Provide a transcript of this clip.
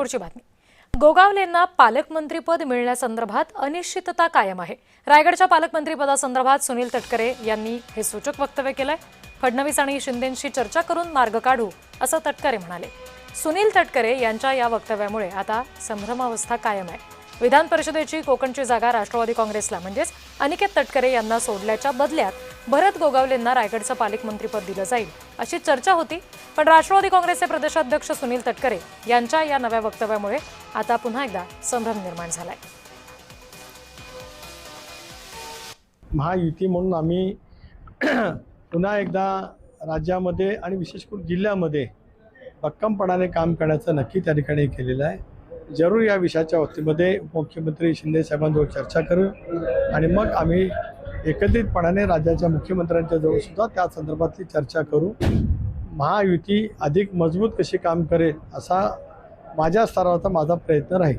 पुढची बातमी. गोगावलेंना पालकमंत्रीपद मिळण्यासंदर्भात अनिश्चितता कायम आहे. रायगडच्या पालकमंत्रीपदासंदर्भात सुनील तटकरे यांनी हे सूचक वक्तव्य केलंय. फडणवीस आणि शिंदेंशी चर्चा करून मार्ग काढू असं तटकरे म्हणाले. सुनील तटकरे यांच्या या वक्तव्यामुळे आता संभ्रमावस्था कायम आहे. विधान परिषदेची कोकणची जागा राष्ट्रवादी काँग्रेसला म्हणजेच अनिकेत तटकरे यांना सोडल्याच्या बदल्यात भरत गोगावलेंना रायगडचं पालकमंत्रीपद दिलं जाईल अशी चर्चा होती. पण राष्ट्रवादी काँग्रेसचे प्रदेशाध्यक्ष सुनील तटकरे यांच्या या नव्या वक्तव्यामुळे आता पुन्हा एकदा संभ्रम निर्माण झालाय. महायुती म्हणून आम्ही पुन्हा एकदा राज्यामध्ये आणि विशेष करून जिल्ह्यामध्ये भक्कमपणाने काम करण्याचं नक्की त्या ठिकाणी केलेलं आहे. जरूर या विषयाच्या बाबतीमध्ये मुख्यमंत्री शिंदे साहेबांजवळ चर्चा करू आणि मग आम्ही एकत्रितपणाने राज्याच्या मुख्यमंत्र्यांच्या जवळ सुद्धा त्या संदर्भातली चर्चा करू. महायुती अधिक मजबूत कशी काम करेल असा माझ्या स्तरावरचा माझा प्रयत्न राहील.